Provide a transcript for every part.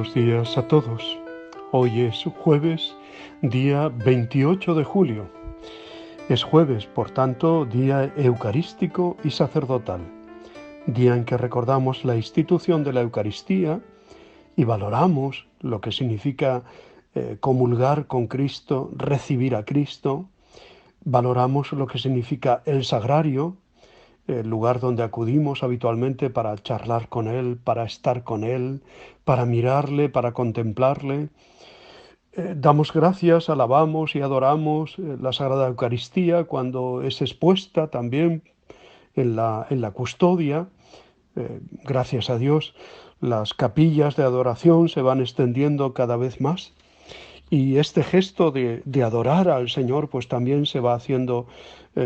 Buenos días a todos. Hoy es jueves, día 28 de julio. Es jueves, por tanto, día eucarístico y sacerdotal, día en que recordamos la institución de la Eucaristía y valoramos lo que significa comulgar con Cristo, recibir a Cristo. Valoramos lo que significa el sagrario, el lugar donde acudimos habitualmente para charlar con Él, para estar con Él, para mirarle, para contemplarle. Damos gracias, alabamos y adoramos la Sagrada Eucaristía cuando es expuesta también en la custodia. Gracias a Dios, las capillas de adoración se van extendiendo cada vez más y este gesto de adorar al Señor pues también se va haciendo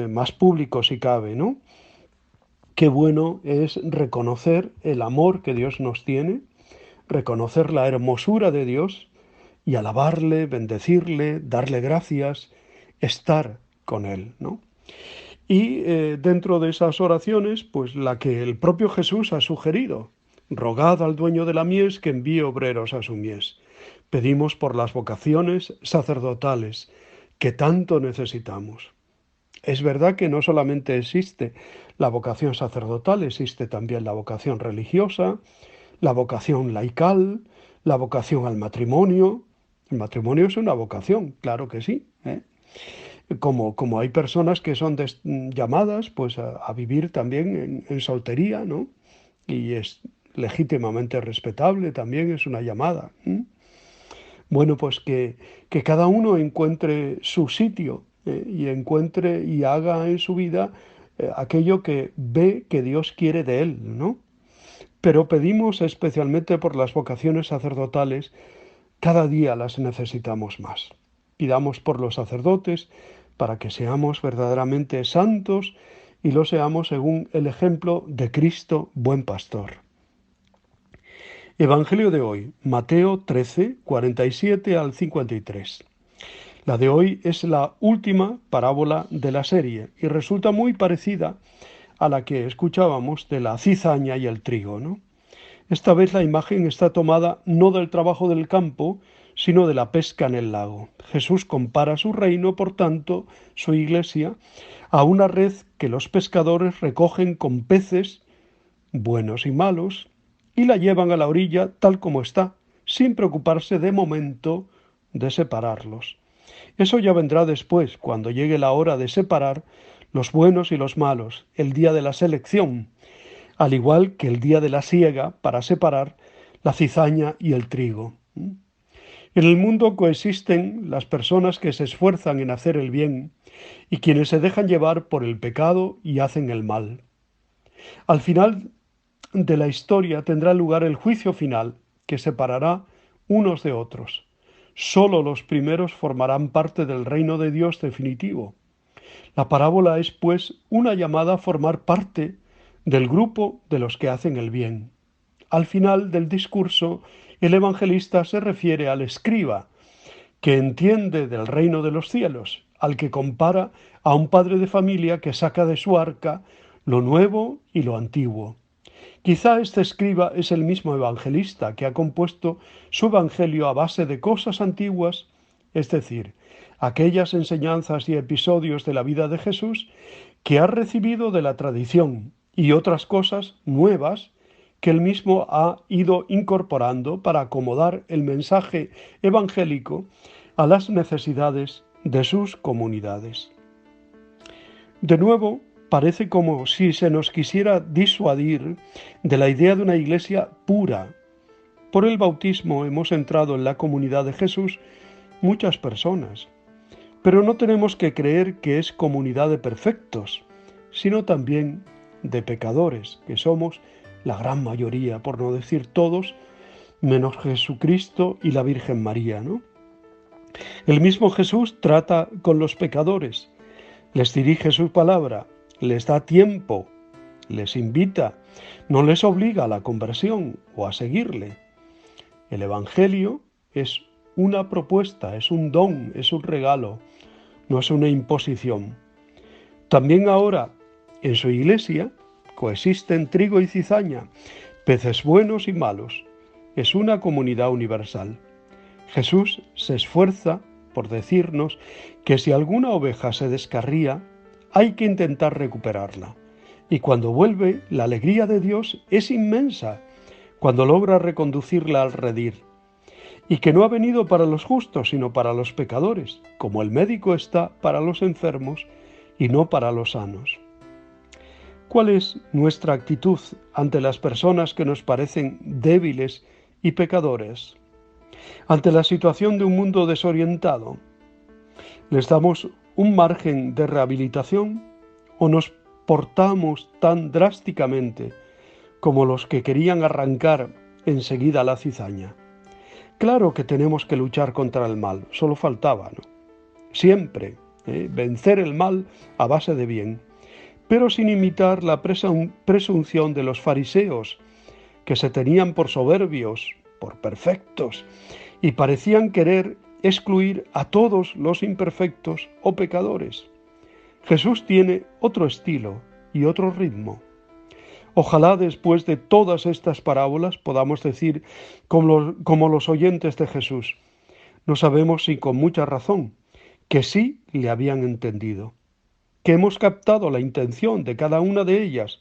más público si cabe, ¿no? Qué bueno es reconocer el amor que Dios nos tiene, reconocer la hermosura de Dios y alabarle, bendecirle, darle gracias, estar con Él, ¿no? Y dentro de esas oraciones, pues la que el propio Jesús ha sugerido: rogad al dueño de la mies que envíe obreros a su mies. Pedimos por las vocaciones sacerdotales que tanto necesitamos. Es verdad que no solamente existe la vocación sacerdotal, existe también la vocación religiosa, la vocación laical, la vocación al matrimonio. El matrimonio es una vocación, claro que sí, ¿eh? Como hay personas que son llamadas pues a vivir también en soltería, ¿no? Y es legítimamente respetable, también es una llamada, ¿eh? Bueno, pues que cada uno encuentre su sitio, y encuentre y haga en su vida aquello que ve que Dios quiere de él, ¿no? Pero pedimos especialmente por las vocaciones sacerdotales, cada día las necesitamos más. Pidamos por los sacerdotes para que seamos verdaderamente santos y lo seamos según el ejemplo de Cristo, buen pastor. Evangelio de hoy, Mateo 13, 47 al 53. La de hoy es la última parábola de la serie y resulta muy parecida a la que escuchábamos de la cizaña y el trigo, ¿no? Esta vez la imagen está tomada no del trabajo del campo, sino de la pesca en el lago. Jesús compara su reino, por tanto, su iglesia, a una red que los pescadores recogen con peces, buenos y malos, y la llevan a la orilla tal como está, sin preocuparse de momento de separarlos. Eso ya vendrá después, cuando llegue la hora de separar los buenos y los malos, el día de la selección, al igual que el día de la siega para separar la cizaña y el trigo. En el mundo coexisten las personas que se esfuerzan en hacer el bien y quienes se dejan llevar por el pecado y hacen el mal. Al final de la historia tendrá lugar el juicio final, que separará unos de otros. Solo los primeros formarán parte del reino de Dios definitivo. La parábola es, pues, una llamada a formar parte del grupo de los que hacen el bien. Al final del discurso, el evangelista se refiere al escriba, que entiende del reino de los cielos, al que compara a un padre de familia que saca de su arca lo nuevo y lo antiguo. Quizá este escriba es el mismo evangelista que ha compuesto su evangelio a base de cosas antiguas, es decir, aquellas enseñanzas y episodios de la vida de Jesús que ha recibido de la tradición y otras cosas nuevas que él mismo ha ido incorporando para acomodar el mensaje evangélico a las necesidades de sus comunidades. De nuevo, parece como si se nos quisiera disuadir de la idea de una iglesia pura. Por el bautismo hemos entrado en la comunidad de Jesús muchas personas, pero no tenemos que creer que es comunidad de perfectos, sino también de pecadores, que somos la gran mayoría, por no decir todos, menos Jesucristo y la Virgen María, ¿no? El mismo Jesús trata con los pecadores, les dirige su palabra, les da tiempo, les invita, no les obliga a la conversión o a seguirle. El Evangelio es una propuesta, es un don, es un regalo, no es una imposición. También ahora, en su iglesia, coexisten trigo y cizaña, peces buenos y malos. es una comunidad universal. Jesús se esfuerza por decirnos que si alguna oveja se descarría, hay que intentar recuperarla. Y cuando vuelve, la alegría de Dios es inmensa, cuando logra reconducirla al redil. Y que no ha venido para los justos, sino para los pecadores, como el médico está para los enfermos y no para los sanos. ¿Cuál es nuestra actitud ante las personas que nos parecen débiles y pecadores? Ante la situación de un mundo desorientado, ¿les damos un margen de rehabilitación o nos portamos tan drásticamente como los que querían arrancar enseguida la cizaña? Claro que tenemos que luchar contra el mal, solo faltaba, ¿no? Siempre, vencer el mal a base de bien, pero sin imitar la presunción de los fariseos, que se tenían por soberbios, por perfectos, y parecían querer excluir a todos los imperfectos o pecadores. Jesús tiene otro estilo y otro ritmo. Ojalá después de todas estas parábolas podamos decir, como los oyentes de Jesús, no sabemos si con mucha razón, que sí le habían entendido, que hemos captado la intención de cada una de ellas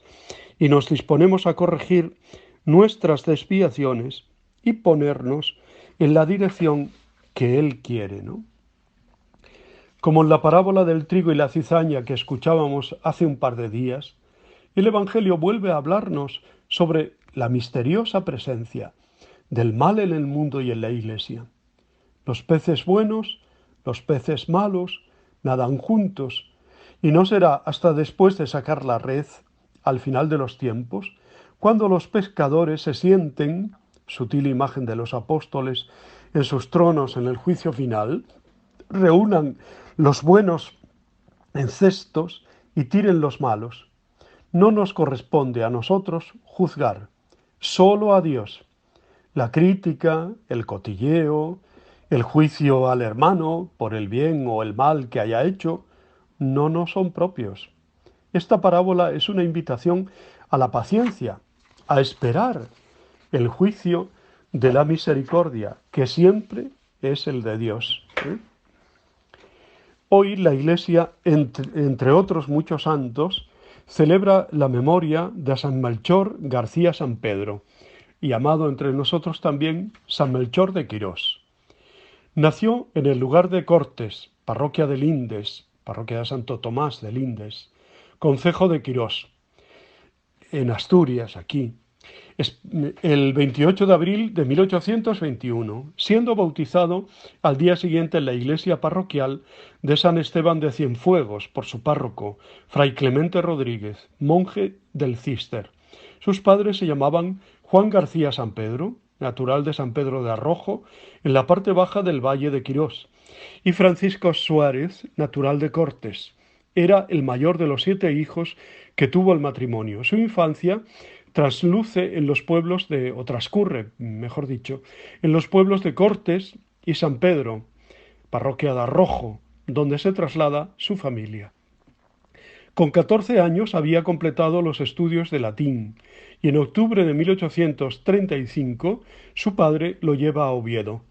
y nos disponemos a corregir nuestras desviaciones y ponernos en la dirección que Él quiere, ¿no? Como en la parábola del trigo y la cizaña que escuchábamos hace un par de días, el Evangelio vuelve a hablarnos sobre la misteriosa presencia del mal en el mundo y en la Iglesia. Los peces buenos, los peces malos, nadan juntos, y no será hasta después de sacar la red, al final de los tiempos, cuando los pescadores se sienten, sutil imagen de los apóstoles, en sus tronos en el juicio final, reúnan los buenos en cestos y tiren los malos. No nos corresponde a nosotros juzgar, solo a Dios. La crítica, el cotilleo, el juicio al hermano por el bien o el mal que haya hecho, no nos son propios. Esta parábola es una invitación a la paciencia, a esperar el juicio de la misericordia, que siempre es el de Dios. Hoy la Iglesia, entre otros muchos santos, celebra la memoria de San Melchor García San Pedro, y llamado entre nosotros también San Melchor de Quirós. Nació en el lugar de Cortes, parroquia de Lindes, parroquia de Santo Tomás de Lindes, concejo de Quirós, en Asturias, aquí, el 28 de abril de 1821, siendo bautizado al día siguiente en la iglesia parroquial de San Esteban de Cienfuegos por su párroco, Fray Clemente Rodríguez, monje del Císter. Sus padres se llamaban Juan García San Pedro, natural de San Pedro de Arrojo, en la parte baja del valle de Quirós, y Francisco Suárez, natural de Cortes. Era el mayor de los 7 hijos que tuvo el matrimonio. Su infancia transcurre, mejor dicho, en los pueblos de Cortes y San Pedro, parroquia de Arrojo, donde se traslada su familia. Con 14 años había completado los estudios de latín y en octubre de 1835 su padre lo lleva a Oviedo.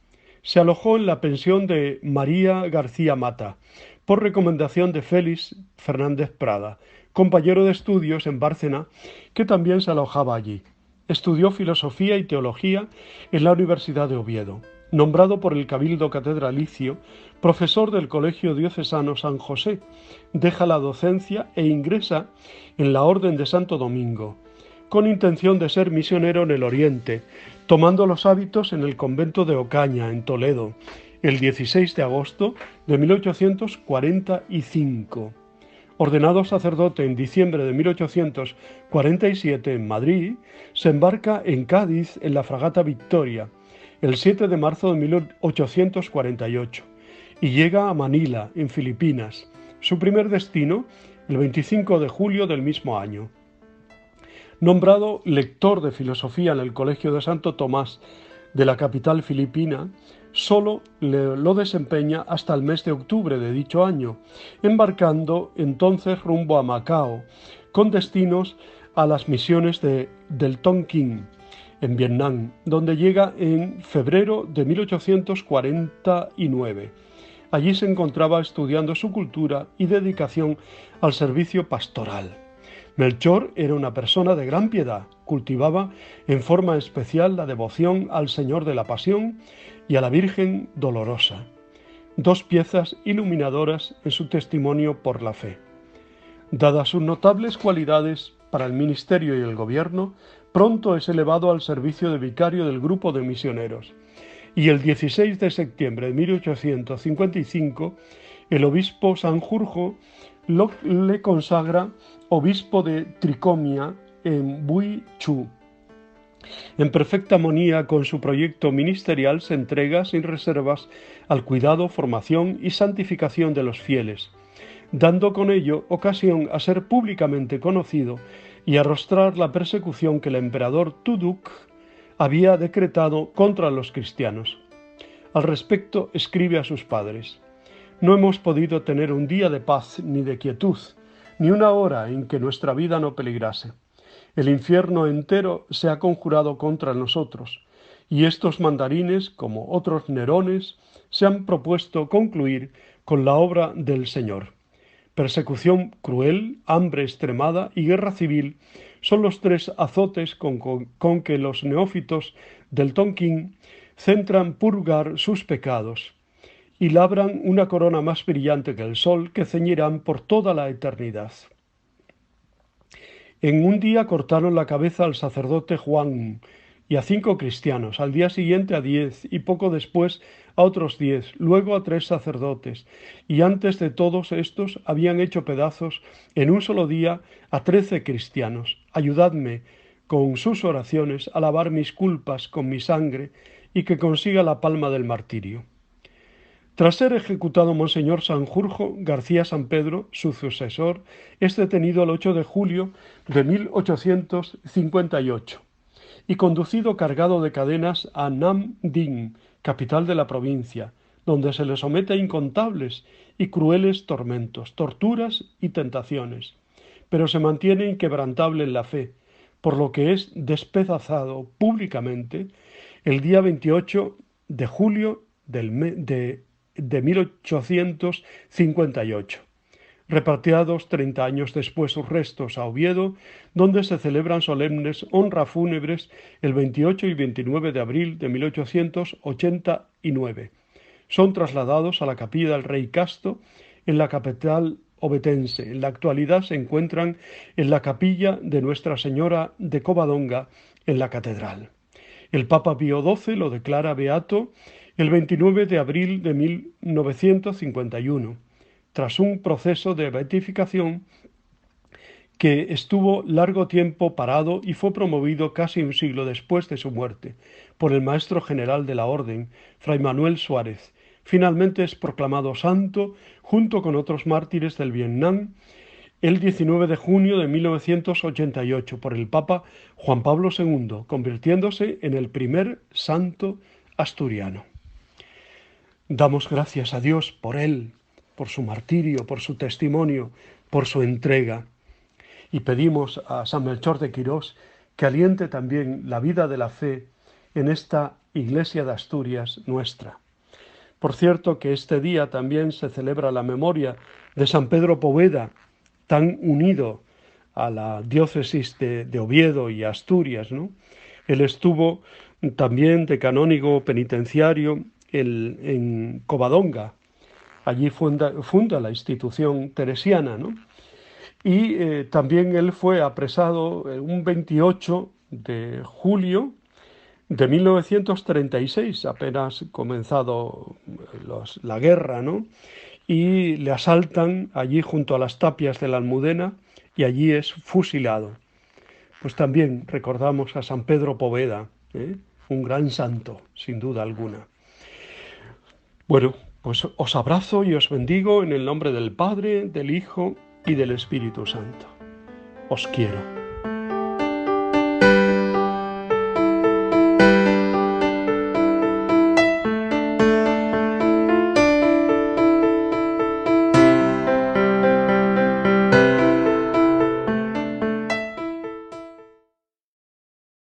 Se alojó en la pensión de María García Mata, por recomendación de Félix Fernández Prada, compañero de estudios en Bárcena, que también se alojaba allí. Estudió filosofía y teología en la Universidad de Oviedo. Nombrado por el Cabildo Catedralicio profesor del Colegio Diocesano San José, deja la docencia e ingresa en la Orden de Santo Domingo, con intención de ser misionero en el Oriente, tomando los hábitos en el convento de Ocaña, en Toledo, el 16 de agosto de 1845. Ordenado sacerdote en diciembre de 1847 en Madrid, se embarca en Cádiz en la fragata Victoria, el 7 de marzo de 1848, y llega a Manila, en Filipinas, su primer destino, el 25 de julio del mismo año. Nombrado lector de filosofía en el Colegio de Santo Tomás de la capital filipina, solo lo desempeña hasta el mes de octubre de dicho año, embarcando entonces rumbo a Macao, con destinos a las misiones del Tonkin, en Vietnam, donde llega en febrero de 1849. Allí se encontraba estudiando su cultura y dedicación al servicio pastoral. Melchor era una persona de gran piedad, cultivaba en forma especial la devoción al Señor de la Pasión y a la Virgen Dolorosa, dos piezas iluminadoras en su testimonio por la fe. Dadas sus notables cualidades para el ministerio y el gobierno, pronto es elevado al servicio de vicario del grupo de misioneros. Y el 16 de septiembre de 1855, el obispo Sanjurjo le consagra obispo de Tricomia en Bui Chu. En perfecta armonía con su proyecto ministerial, se entrega sin reservas al cuidado, formación y santificación de los fieles, dando con ello ocasión a ser públicamente conocido y arrostrar la persecución que el emperador Tuduk había decretado contra los cristianos. Al respecto, escribe a sus padres: «No hemos podido tener un día de paz ni de quietud, ni una hora en que nuestra vida no peligrase. El infierno entero se ha conjurado contra nosotros, y estos mandarines, como otros Nerones, se han propuesto concluir con la obra del Señor. Persecución cruel, hambre extremada y guerra civil son los tres azotes con que los neófitos del Tonkin centran purgar sus pecados y labran una corona más brillante que el sol que ceñirán por toda la eternidad». En un día cortaron la cabeza al sacerdote Juan y a 5 cristianos, al día siguiente a 10 y poco después a otros 10, luego a 3 sacerdotes, y antes de todos estos habían hecho pedazos en un solo día a 13 cristianos. Ayudadme con sus oraciones a lavar mis culpas con mi sangre y que consiga la palma del martirio. Tras ser ejecutado Monseñor Sanjurjo, García San Pedro, su sucesor, es detenido el 8 de julio de 1858 y conducido cargado de cadenas a Nam Dinh, capital de la provincia, donde se le somete a incontables y crueles tormentos, torturas y tentaciones, pero se mantiene inquebrantable en la fe, por lo que es despedazado públicamente el día 28 de julio de 1858, repatriados 30 años después sus restos a Oviedo, donde se celebran solemnes honras fúnebres el 28 y 29 de abril de 1889. Son trasladados a la capilla del Rey Casto en la capital ovetense. En la actualidad se encuentran en la capilla de Nuestra Señora de Covadonga en la catedral. El Papa Pío XII lo declara beato el 29 de abril de 1951, tras un proceso de beatificación que estuvo largo tiempo parado y fue promovido casi un siglo después de su muerte por el maestro general de la Orden, Fray Manuel Suárez. Finalmente es proclamado santo junto con otros mártires del Vietnam el 19 de junio de 1988 por el Papa Juan Pablo II, convirtiéndose en el primer santo asturiano. Damos gracias a Dios por él, por su martirio, por su testimonio, por su entrega. Y pedimos a San Melchor de Quirós que aliente también la vida de la fe en esta Iglesia de Asturias nuestra. Por cierto que este día también se celebra la memoria de San Pedro Poveda, tan unido a la diócesis de Oviedo y Asturias, ¿no? Él estuvo también de canónigo penitenciario en Covadonga. Allí funda la institución teresiana, ¿no? Y también él fue apresado un 28 de julio de 1936, apenas comenzado la guerra, ¿no? Y le asaltan allí junto a las tapias de la Almudena y allí es fusilado. Pues también recordamos a San Pedro Poveda, un gran santo, sin duda alguna. Bueno, pues os abrazo y os bendigo en el nombre del Padre, del Hijo y del Espíritu Santo. Os quiero.